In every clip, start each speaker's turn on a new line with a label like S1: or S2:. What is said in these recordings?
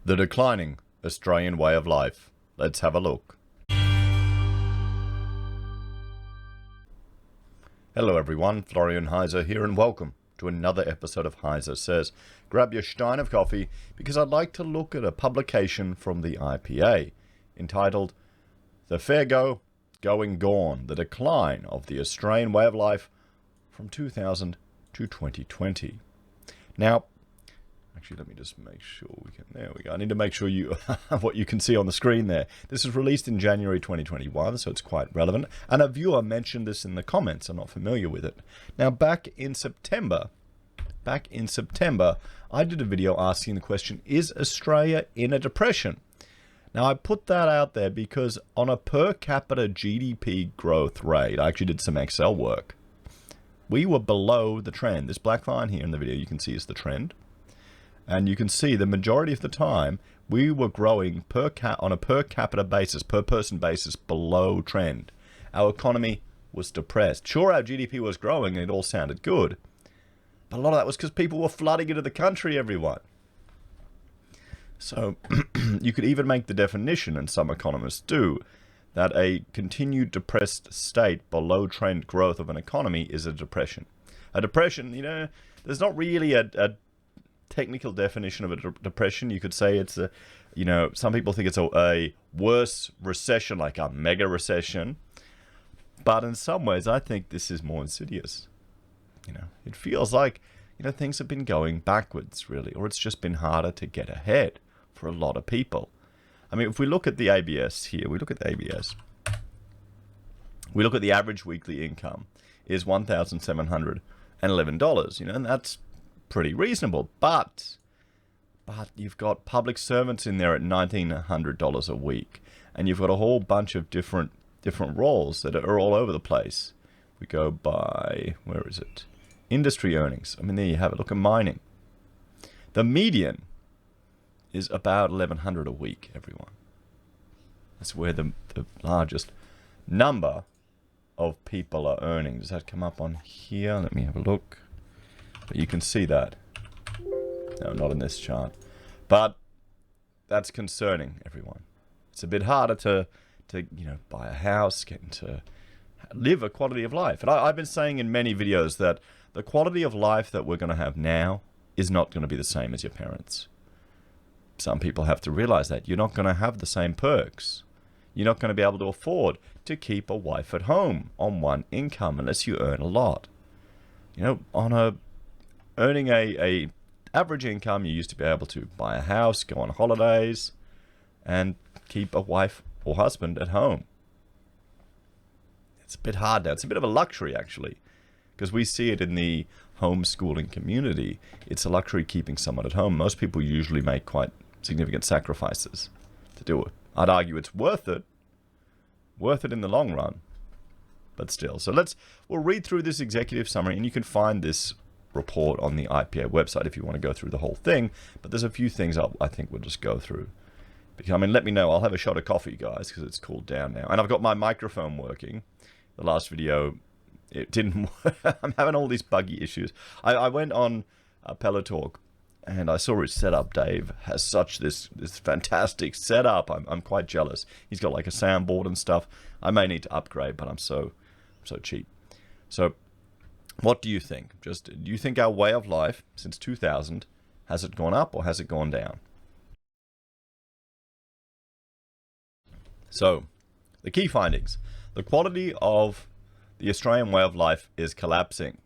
S1: The declining Australian way of life. Let's have a look. Hello everyone, Florian Heise here, and welcome to another episode of HeiseSays. Grab your stein of coffee because I'd like to look at a publication from the IPA entitled The Fair Go, Going Gone, The Decline of the Australian Way of Life from 2000 to 2020. Now, actually, let me just make sure we can... There we go. I need to make sure you what you can see on the screen there. This is released in January 2021, so it's quite relevant. And a viewer mentioned this in the comments. I'm not familiar with it. Now, back in September, I did a video asking the question, is Australia in a depression? Now, I put that out there because on a per capita GDP growth rate, I actually did some Excel work. We were below the trend. This black line here in the video you can see is the trend. And you can see the majority of the time, we were growing on a per capita basis, per person basis, below trend. Our economy was depressed. Sure, our GDP was growing and it all sounded good. But a lot of that was because people were flooding into the country, everyone. So you could even make the definition, and some economists do, that a continued depressed state below trend growth of an economy is a depression. A depression, you know, there's not really a technical definition of a depression. You could say it's a, you know, some people think it's a worse recession, like a mega recession. But in some ways, I think this is more insidious. You know, it feels like, you know, things have been going backwards, really, or it's just been harder to get ahead for a lot of people. I mean, if we look at the ABS here, we look at the average weekly income is $1,711, you know, and that's pretty reasonable, but you've got public servants in there at $1,900 a week, and you've got a whole bunch of different roles that are all over the place. We go by, where is it? Industry earnings. I mean, there you have it. Look at mining. The median is about $1,100 a week, everyone. That's where the largest number of people are earning. Does that come up on here? Let me have a look. But you can see that. No, not in this chart. But that's concerning, everyone. It's a bit harder to you know, buy a house, get to live a quality of life. And I've been saying in many videos that the quality of life that we're going to have now is not going to be the same as your parents. Some people have to realize that. You're not going to have the same perks. You're not going to be able to afford to keep a wife at home on one income unless you earn a lot. You know, earning a average income, you used to be able to buy a house, go on holidays, and keep a wife or husband at home. It's a bit hard now. It's a bit of a luxury, actually, because we see it in the homeschooling community. It's a luxury keeping someone at home. Most people usually make quite significant sacrifices to do it. I'd argue it's worth it in the long run, but still. So we'll read through this executive summary, and you can find this report on the IPA website if you want to go through the whole thing. But there's a few things I think we'll just go through. Because, I mean, let me know. I'll have a shot of coffee, guys, because it's cooled down now. And I've got my microphone working. The last video, it didn't work. I'm having all these buggy issues. I went on Pelotalk, and I saw his setup. Dave has such this fantastic setup. I'm quite jealous. He's got like a soundboard and stuff. I may need to upgrade, but I'm so cheap. So what do you think? Do you think our way of life since 2000, has it gone up or has it gone down? So, the key findings. The quality of the Australian way of life is collapsing.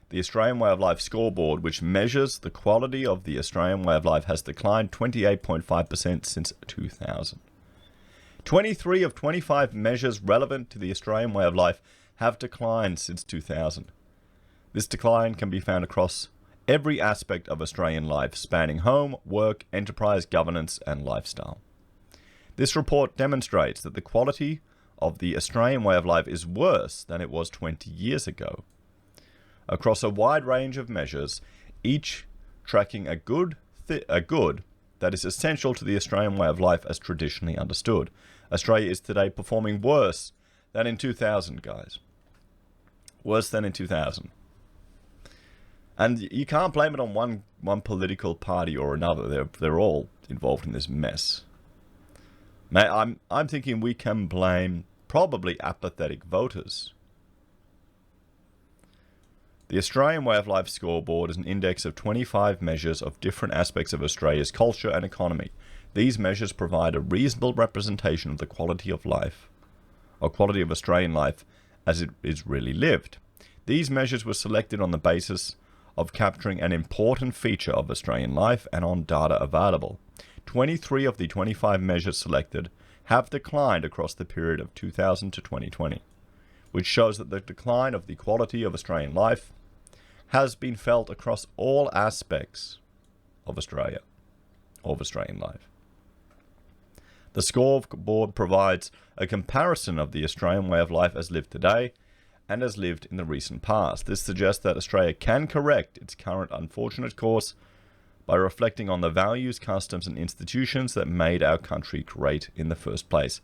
S1: The Australian way of life scoreboard, which measures the quality of the Australian way of life, has declined 28.5% since 2000. 23 of 25 measures relevant to the Australian way of life have declined since 2000. This decline can be found across every aspect of Australian life, spanning home, work, enterprise, governance, and lifestyle. This report demonstrates that the quality of the Australian way of life is worse than it was 20 years ago. Across a wide range of measures, each tracking a good that is essential to the Australian way of life as traditionally understood. Australia is today performing worse than in 2000, guys. Worse than in 2000. And you can't blame it on one political party or another. They're all involved in this mess. I'm thinking we can blame probably apathetic voters. The Australian Way of Life Scoreboard is an index of 25 measures of different aspects of Australia's culture and economy. These measures provide a reasonable representation of the quality of life, or quality of Australian life as it is really lived. These measures were selected on the basis of capturing an important feature of Australian life and on data available. 23 of the 25 measures selected have declined across the period of 2000 to 2020, which shows that the decline of the quality of Australian life has been felt across all aspects of Australia, of Australian life. The Scoreboard provides a comparison of the Australian way of life as lived today and as lived in the recent past. This suggests that Australia can correct its current unfortunate course by reflecting on the values, customs, and institutions that made our country great in the first place.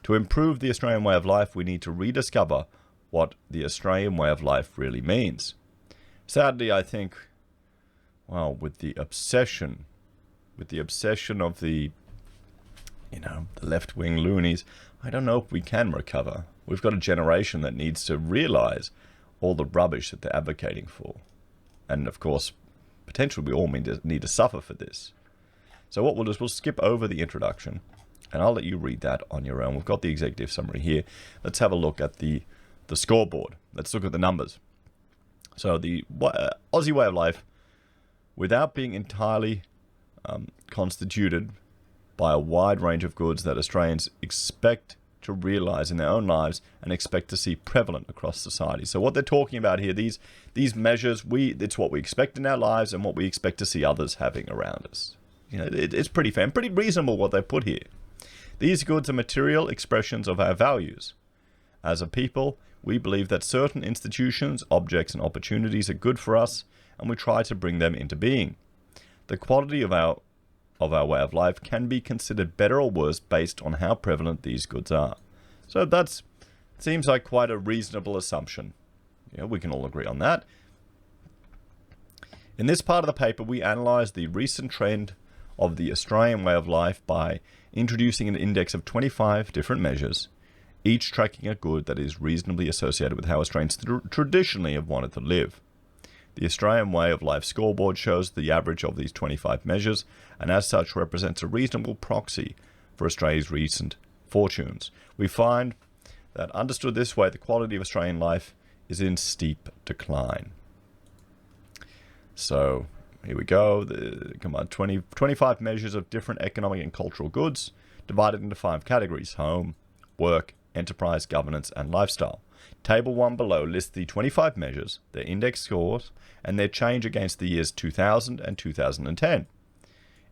S1: To improve the Australian way of life, we need to rediscover what the Australian way of life really means. Sadly, I think, well, with the obsession of the left-wing loonies, I don't know if we can recover. We've got a generation that needs to realize all the rubbish that they're advocating for. And of course, potentially we all need to suffer for this. So what we'll do is we'll skip over the introduction, and I'll let you read that on your own. We've got the executive summary here. Let's have a look at the scoreboard. Let's look at the numbers. So the Aussie way of life, without being entirely constituted by a wide range of goods that Australians expect to realize in their own lives and expect to see prevalent across society. So what they're talking about here, these measures, it's what we expect in our lives and what we expect to see others having around us. It's pretty fair and pretty reasonable what they put here. These goods are material expressions of our values. As a people, we believe that certain institutions, objects, and opportunities are good for us, and we try to bring them into being. The quality of our way of life can be considered better or worse based on how prevalent these goods are. So that seems like quite a reasonable assumption. We can all agree on that. In this part of the paper, we analyze the recent trend of the Australian way of life by introducing an index of 25 different measures, each tracking a good that is reasonably associated with how Australians traditionally have wanted to live. The Australian Way of Life Scoreboard shows the average of these 25 measures, and as such represents a reasonable proxy for Australia's recent fortunes. We find that, understood this way, the quality of Australian life is in steep decline. So, here we go. 25 measures of different economic and cultural goods, divided into 5 categories: home, work, enterprise, governance, and lifestyle. Table 1 below lists the 25 measures, their index scores, and their change against the years 2000 and 2010.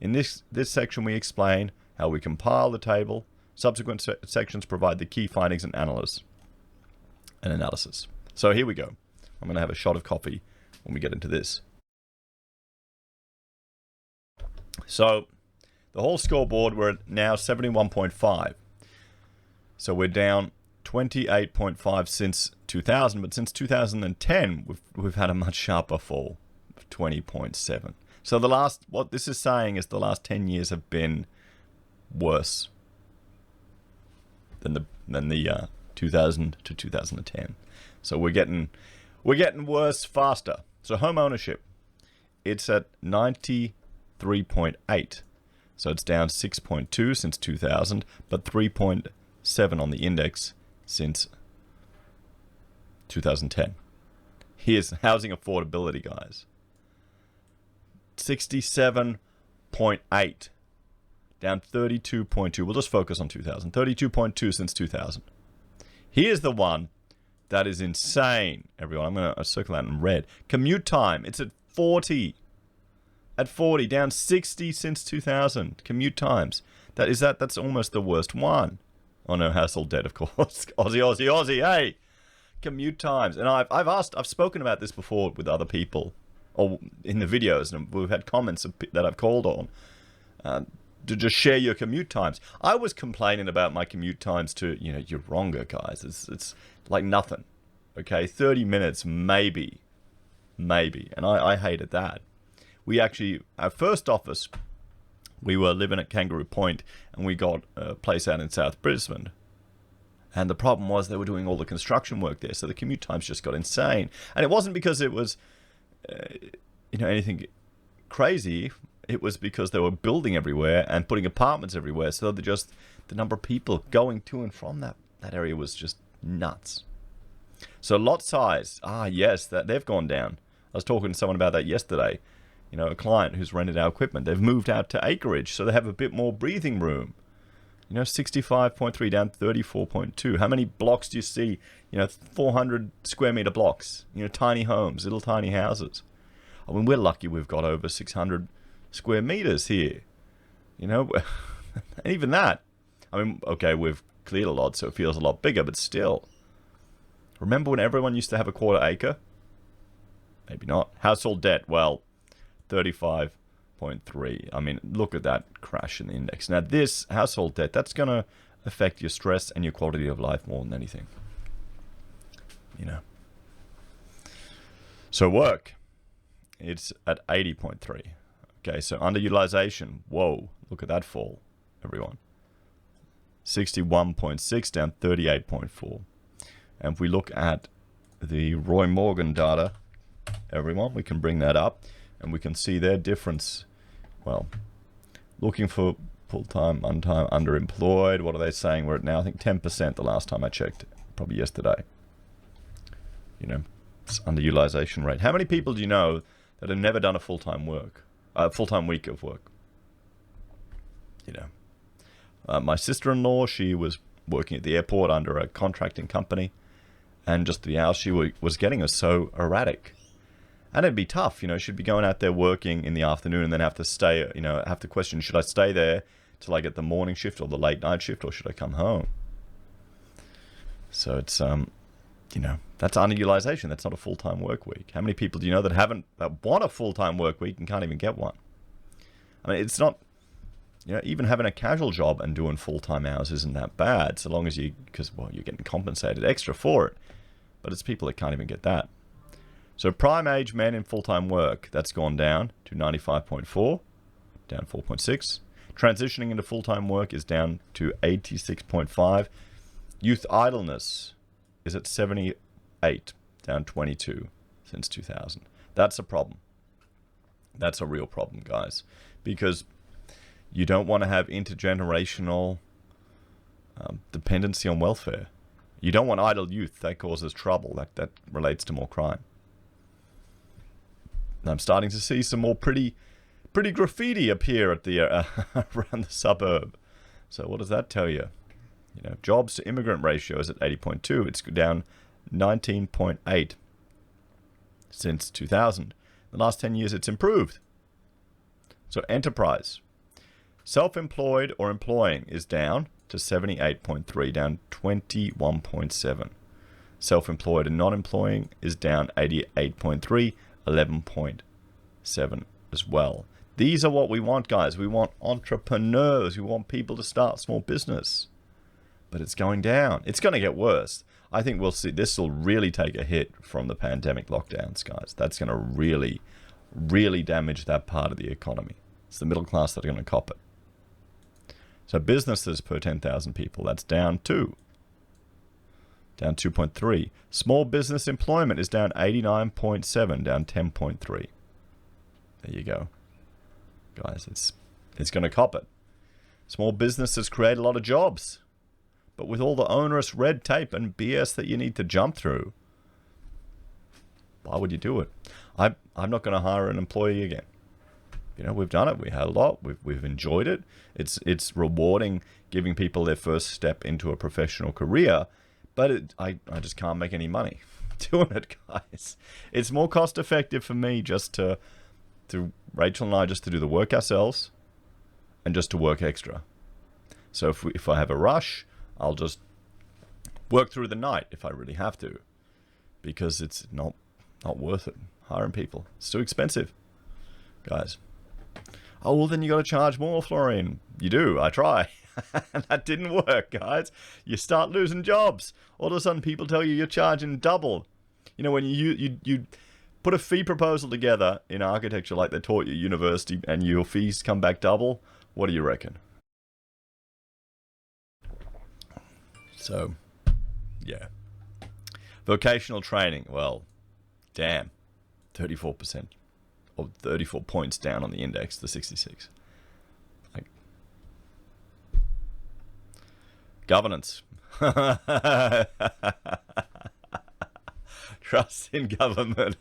S1: In this section, we explain how we compile the table. Subsequent sections provide the key findings and analysis. So here we go. I'm going to have a shot of coffee when we get into this. So the whole scoreboard, we're at now 71.5. So we're down 28.5 since 2000, but since 2010, we've had a much sharper fall of 20.7. So what this is saying is the last 10 years have been worse than the 2000 to 2010. So we're getting worse faster. So home ownership, it's at 93.8. So it's down 6.2 since 2000, but 3.7 on the index since 2010. Here's housing affordability, guys. 67.8, down 32.2. We'll just focus on 2000. 32.2 since 2000. Here's the one that is insane, everyone. I'm going to circle that in red. Commute time, it's at 40. At 40, down 60 since 2000. Commute times. That's almost the worst one. Oh no, household debt, of course. Aussie, hey! Commute times. And I've spoken about this before with other people, or in the videos, and we've had comments that I've called on to just share your commute times. I was complaining about my commute times to, you're wronger, guys. It's like nothing. Okay, 30 minutes, maybe. maybe. And I hated that. We actually, our first office, we were living at Kangaroo Point, and we got a place out in South Brisbane. And the problem was they were doing all the construction work there, so the commute times just got insane. And it wasn't because it was, anything crazy. It was because they were building everywhere and putting apartments everywhere. So the number of people going to and from that area was just nuts. So lot size, yes, they've gone down. I was talking to someone about that yesterday. A client who's rented our equipment. They've moved out to acreage, so they have a bit more breathing room. 65.3 down 34.2. How many blocks do you see? 400 square meter blocks. Tiny homes, little tiny houses. I mean, we're lucky we've got over 600 square meters here. Even that. I mean, okay, we've cleared a lot, so it feels a lot bigger, but still. Remember when everyone used to have a quarter acre? Maybe not. Household debt, well, 35.3. I mean, look at that crash in the index. Now, this household debt, that's going to affect your stress and your quality of life more than anything. So work, it's at 80.3. Okay, so underutilization, whoa, look at that fall, everyone. 61.6 down 38.4. And if we look at the Roy Morgan data, everyone, we can bring that up. And we can see their difference. Well, looking for full-time, underemployed. What are they saying? We're at now, I think, 10% the last time I checked. Probably yesterday. It's underutilization rate. How many people do you know that have never done a full-time week of work? My sister-in-law, she was working at the airport under a contracting company. And just the hours she was getting was so erratic. And it'd be tough, she'd be going out there working in the afternoon and then have to stay, have to question, should I stay there till I get the morning shift or the late night shift, or should I come home? So it's, that's underutilization. That's not a full-time work week. How many people do you know that want a full-time work week and can't even get one? I mean, it's not, even having a casual job and doing full-time hours isn't that bad, so long as because you're getting compensated extra for it. But it's people that can't even get that. So prime age men in full-time work, that's gone down to 95.4, down 4.6. Transitioning into full-time work is down to 86.5. Youth idleness is at 78, down 22 since 2000. That's a problem. That's a real problem, guys, because you don't want to have intergenerational dependency on welfare. You don't want idle youth. That causes trouble. That relates to more crime. I'm starting to see some more pretty graffiti appear at the around the suburb. So what does that tell you? Jobs to immigrant ratio is at 80.2. It's down 19.8 since 2000. The last 10 years, it's improved. So enterprise, self-employed or employing is down to 78.3, down 21.7. Self-employed and non-employing is down 88.3. 11.7 as well. These are what we want, guys. We want entrepreneurs. We want people to start small business. But it's going down. It's going to get worse. I think we'll see. This will really take a hit from the pandemic lockdowns, guys. That's going to really, really damage that part of the economy. It's the middle class that are going to cop it. So businesses per 10,000 people, that's down 2. Down 2.3. Small business employment is down 89.7, down 10.3. There you go. Guys, it's going to cop it. Small businesses create a lot of jobs. But with all the onerous red tape and BS that you need to jump through, why would you do it? I'm not going to hire an employee again. We've done it. We had a lot. We've enjoyed it. It's rewarding giving people their first step into a professional career. But I just can't make any money doing it, guys. It's more cost effective for me just to Rachel and I just to do the work ourselves and just to work extra. So if I have a rush, I'll just work through the night if I really have to, because it's not worth it hiring people. It's too expensive, guys. Oh, well, then you got to charge more, Florian. You do. I try. That didn't work, guys. You start losing jobs. All of a sudden, people tell you you're charging double. When you Put a fee proposal together in architecture like they taught you at university, and your fees come back double. What do you reckon? So, yeah. Vocational training. Well, damn. 34%. Or 34 points down on the index to 66. Governance. Trust in government.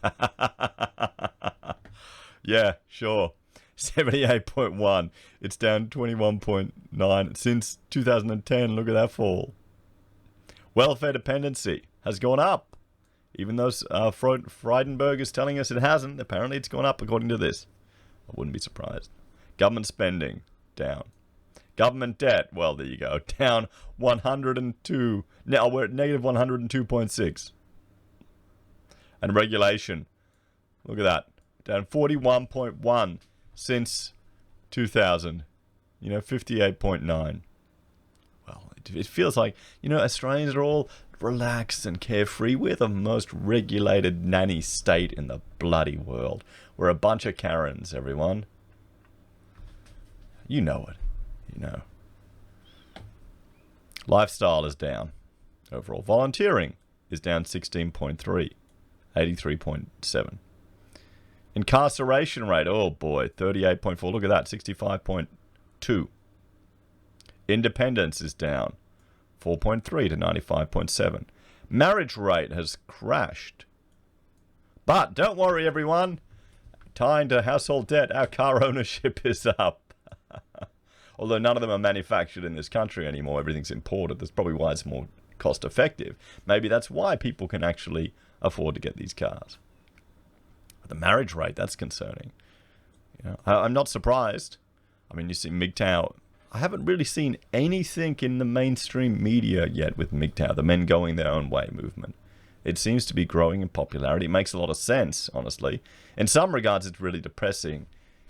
S1: Yeah, sure. 78.1. It's down 21.9 since 2010. Look at that fall. Welfare dependency has gone up. Even though Friedenberg is telling us it hasn't, apparently it's gone up according to this. I wouldn't be surprised. Government spending, down. Government debt, well, there you go, down 102. Now we're at negative 102.6. And regulation, look at that, down 41.1 since 2000. 58.9. Well, it feels like, Australians are all relaxed and carefree. We're the most regulated nanny state in the bloody world. We're a bunch of Karens, everyone. You know it. Lifestyle is down. Overall volunteering is down 16.3, 83.7. Incarceration rate, oh boy, 38.4. Look at that, 65.2. Independence is down 4.3 to 95.7. Marriage rate has crashed. But don't worry, everyone. Tying to household debt, our car ownership is up. Although none of them are manufactured in this country anymore. Everything's imported. That's probably why it's more cost effective. Maybe that's why people can actually afford to get these cars. But the marriage rate, that's concerning. I'm not surprised. I mean, you see MGTOW. I haven't really seen anything in the mainstream media yet with MGTOW, the men going their own way movement. It seems to be growing in popularity. It makes a lot of sense, honestly. In some regards, it's really depressing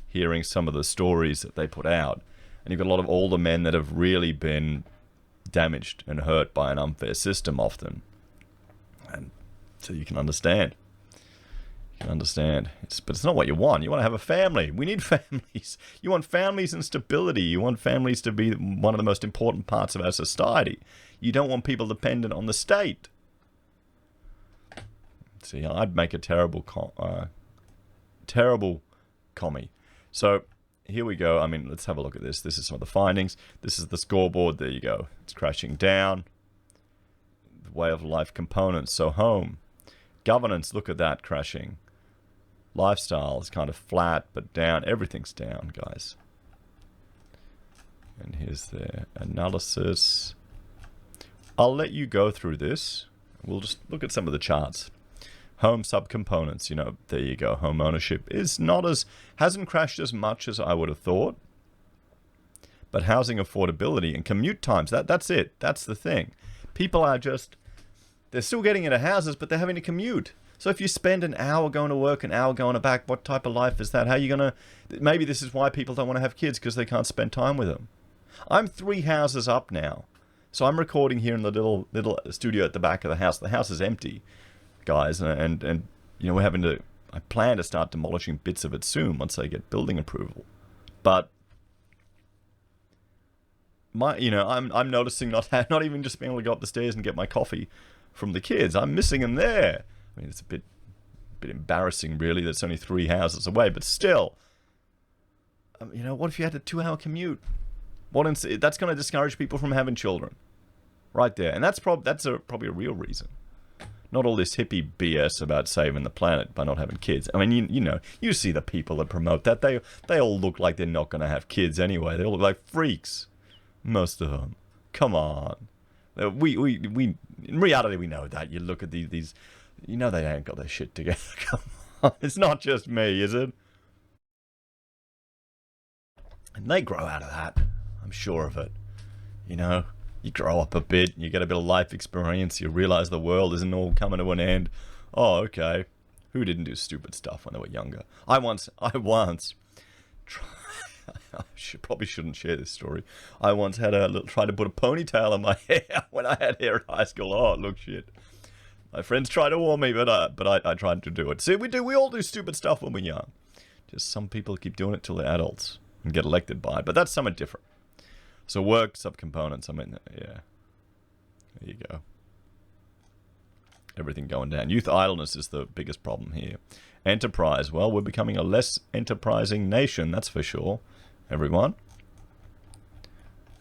S1: hearing some of the stories that they put out. And you've got a lot of older men that have really been damaged and hurt by an unfair system often. And so you can understand. But it's not what you want. You want to have a family. We need families. You want families and stability. You want families to be one of the most important parts of our society. You don't want people dependent on the state. See, I'd make a terrible commie. So here we go. I mean, let's have a look at this. This is some of the findings. This is the scoreboard. There you go. It's crashing down. The way of life components. So home. Governance, look at that crashing. Lifestyle is kind of flat, but down. Everything's down, guys. And here's their analysis. I'll let you go through this. We'll just look at some of the charts. Home subcomponents, there you go. Home ownership hasn't crashed as much as I would have thought. But housing affordability and commute times, that's it. That's the thing. People are they're still getting into houses, but they're having to commute. So if you spend an hour going to work, an hour going back, what type of life is that? How are you going to... Maybe this is why people don't want to have kids, because they can't spend time with them. I'm 3 houses up now. So I'm recording here in the little studio at the back of the house. The house is empty, guys. And we're having to... I plan to start demolishing bits of it soon once I get building approval. But... I'm noticing not even just being able to go up the stairs and get my coffee from the kids. I'm missing them there. I mean, it's a bit embarrassing, really, that it's only 3 houses away, but still, what if you had a 2-hour commute? That's going to discourage people from having children, right there, and that's probably a real reason. Not all this hippie BS about saving the planet by not having kids. I mean, you see the people that promote that. They all look like they're not going to have kids anyway. They all look like freaks, most of them. Come on. We in reality, we know that. You look at these, they ain't got their shit together. Come on. It's not just me, is it? And they grow out of that. I'm sure of it. You grow up a bit, you get a bit of life experience, you realize the world isn't all coming to an end. Oh, okay. Who didn't do stupid stuff when they were younger? I once probably shouldn't share this story. I once had tried to put a ponytail in my hair when I had hair at high school. Oh, look, shit. My friends try to warn me, but I tried to do it. See, we all do stupid stuff when we're young. Just some people keep doing it till they're adults and get elected by it. But that's somewhat different. So work, subcomponents, I mean, yeah. There you go. Everything going down. Youth idleness is the biggest problem here. Enterprise. Well, we're becoming a less enterprising nation, that's for sure. Everyone.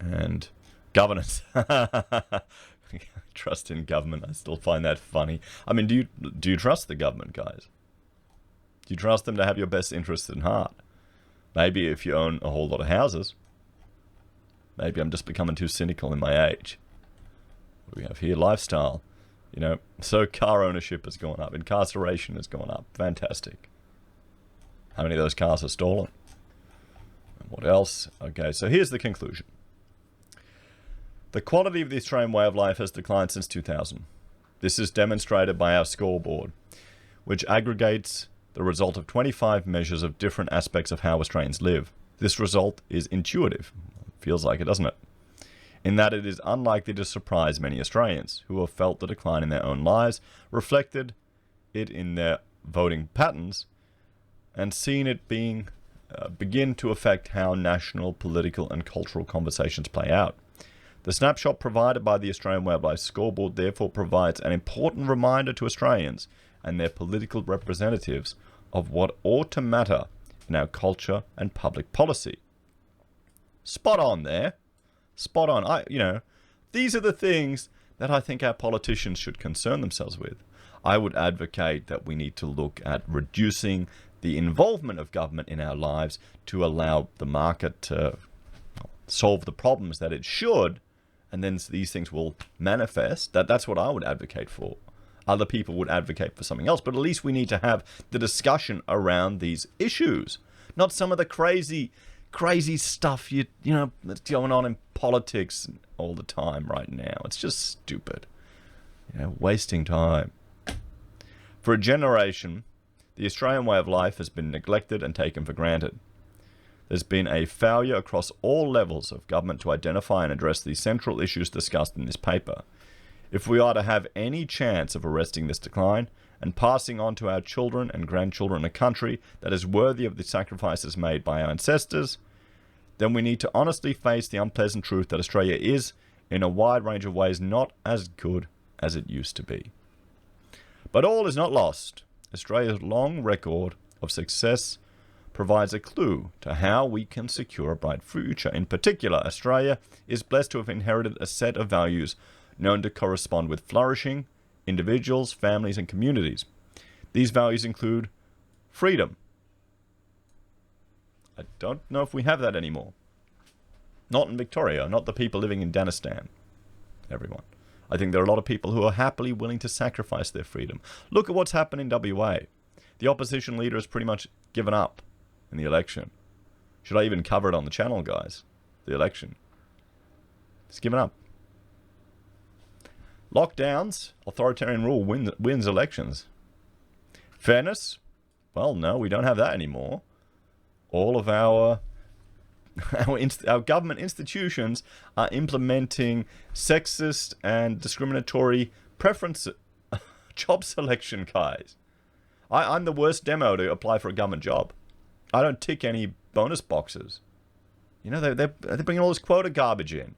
S1: And governance. Trust in government. I still find that funny. I mean, do you trust the government, guys? Do you trust them to have your best interests in heart? Maybe if you own a whole lot of houses. Maybe I'm just becoming too cynical in my age. What do we have here? Lifestyle. You know, so car ownership has gone up. Incarceration has gone up. Fantastic. How many of those cars are stolen? And what else? Okay, so here's the conclusion. The quality of the Australian way of life has declined since 2000. This is demonstrated by our scoreboard, which aggregates the result of 25 measures of different aspects of how Australians live. This result is intuitive. Feels like it, doesn't it? In that it is unlikely to surprise many Australians who have felt the decline in their own lives, reflected it in their voting patterns, and seen it begin to affect how national, political and cultural conversations play out. The snapshot provided by the Australian Way of Life Scoreboard therefore provides an important reminder to Australians and their political representatives of what ought to matter in our culture and public policy. Spot on there. Spot on. These are the things that I think our politicians should concern themselves with. I would advocate that we need to look at reducing the involvement of government in our lives to allow the market to solve the problems that it should, and then these things will manifest. That's what I would advocate for. Other people would advocate for something else, but at least we need to have the discussion around these issues, not some of the crazy stuff that's going on in politics all the time right now. It's just stupid. Wasting time. For a generation, the Australian way of life has been neglected and taken for granted. There's been a failure across all levels of government to identify and address the central issues discussed in this paper. If we are to have any chance of arresting this decline and passing on to our children and grandchildren a country that is worthy of the sacrifices made by our ancestors, then we need to honestly face the unpleasant truth that Australia is, in a wide range of ways, not as good as it used to be. But all is not lost. Australia's long record of success provides a clue to how we can secure a bright future. In particular, Australia is blessed to have inherited a set of values known to correspond with flourishing individuals, families, and communities. These values include freedom. I don't know if we have that anymore. Not in Victoria, not the people living in Danistan. Everyone. I think there are a lot of people who are happily willing to sacrifice their freedom. Look at what's happened in WA. The opposition leader has pretty much given up in the election. Should I even cover it on the channel, guys? The election. He's given up. Lockdowns, authoritarian rule wins elections. Fairness? Well, no, we don't have that anymore. All of our government institutions are implementing sexist and discriminatory preference job selection, guys. I'm the worst demo to apply for a government job. I don't tick any bonus boxes. They're bringing all this quota garbage in.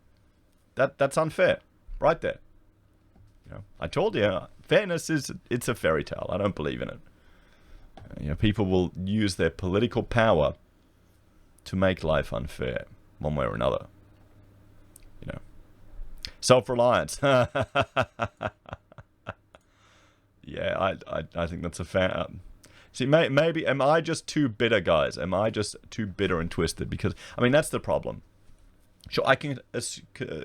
S1: That's unfair, right there. I told you, fairness it's a fairy tale. I don't believe in it. People will use their political power to make life unfair, one way or another. Self-reliance. Yeah, I think that's a fair. See, maybe am I just too bitter, guys? Am I just too bitter and twisted? Because that's the problem. Sure, I can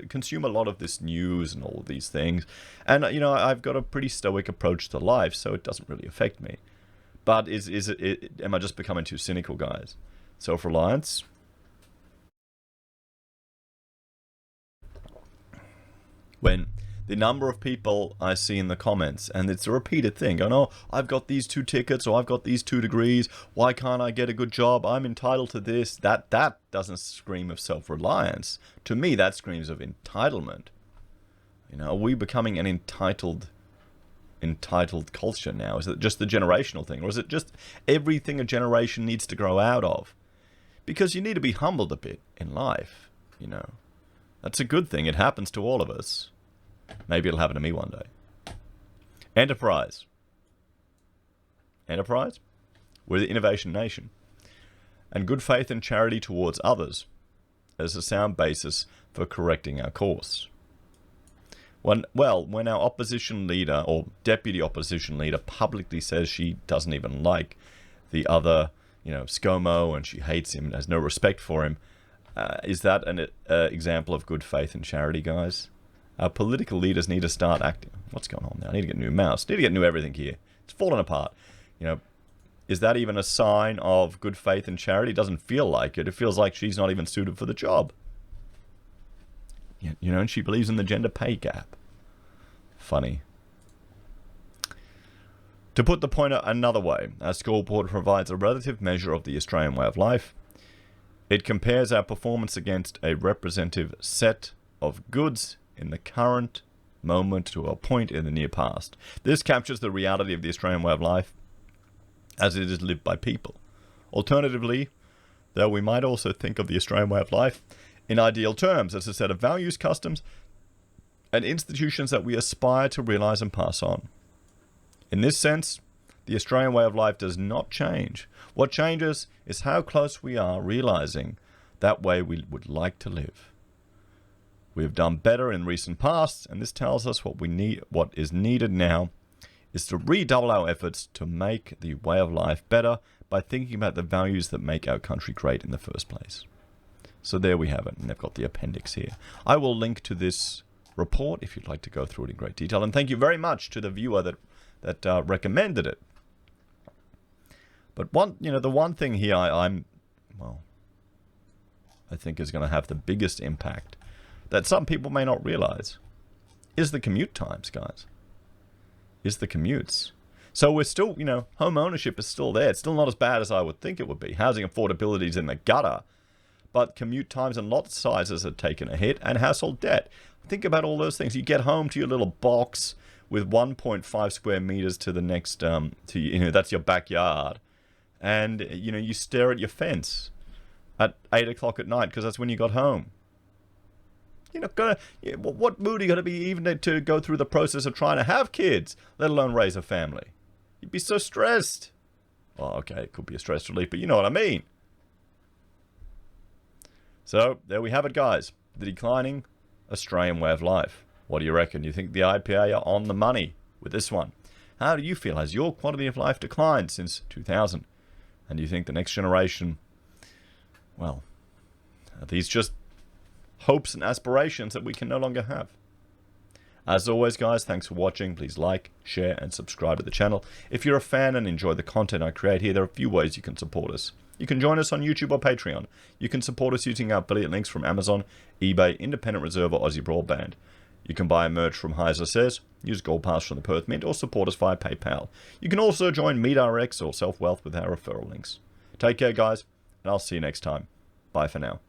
S1: consume a lot of this news and all of these things, and I've got a pretty stoic approach to life, so it doesn't really affect me. But am I just becoming too cynical, guys? Self-reliance. When the number of people I see in the comments, and it's a repeated thing, going, oh, I've got these 2 tickets, or I've got these 2 degrees, why can't I get a good job? I'm entitled to this. That doesn't scream of self-reliance. To me, that screams of entitlement. Are we becoming an entitled entitled culture now? Is it just the generational thing? Or is it just everything a generation needs to grow out of? Because you need to be humbled a bit in life, you know. That's a good thing. It happens to all of us. Maybe it'll happen to me one day. Enterprise. Enterprise? We're the innovation nation. And good faith and charity towards others as a sound basis for correcting our course. When our opposition leader or deputy opposition leader publicly says she doesn't even like the other, ScoMo, and she hates him and has no respect for him, is that an example of good faith and charity, guys? Our political leaders need to start acting. What's going on now? I need to get a new mouse. I need to get new everything here. It's falling apart. Is that even a sign of good faith and charity? It doesn't feel like it. It feels like she's not even suited for the job. And she believes in the gender pay gap. Funny. To put the point another way, our scoreboard provides a relative measure of the Australian way of life. It compares our performance against a representative set of goods in the current moment to a point in the near past. This captures the reality of the Australian way of life as it is lived by people. Alternatively, though, we might also think of the Australian way of life in ideal terms as a set of values, customs, and institutions that we aspire to realize and pass on. In this sense, the Australian way of life does not change. What changes is how close we are realizing that way we would like to live. We have done better in recent past, and this tells us what is needed now is to redouble our efforts to make the way of life better by thinking about the values that make our country great in the first place. So there we have it, and they've got the appendix here. I will link to this report if you'd like to go through it in great detail, and thank you very much to the viewer that recommended it. But the one thing here I think is going to have the biggest impact that some people may not realize is the commute times, guys. Is the commutes. So we're still, home ownership is still there. It's still not as bad as I would think it would be. Housing affordability is in the gutter. But commute times and lot sizes have taken a hit, and household debt. Think about all those things. You get home to your little box with 1.5 square meters to the next, that's your backyard. And, you stare at your fence at 8 o'clock at night because that's when you got home. You're not gonna. What mood are you gonna be even to go through the process of trying to have kids, let alone raise a family? You'd be so stressed. Well, okay, it could be a stress relief, but you know what I mean. So there we have it, guys. The declining Australian way of life. What do you reckon? You think the IPA are on the money with this one? How do you feel? Has your quality of life declined since 2000? And do you think the next generation? Well, are these just hopes and aspirations that we can no longer have? As always, guys, thanks for watching. Please like, share, and subscribe to the channel. If you're a fan and enjoy the content I create here, there are a few ways you can support us. You can join us on YouTube or Patreon. You can support us using our affiliate links from Amazon, eBay, Independent Reserve, or AussieBroadband. You can buy merch from HeiseSays, use Gold Pass from the Perth Mint, or support us via PayPal. You can also join MeetRx or SelfWealth with our referral links. Take care, guys, and I'll see you next time. Bye for now.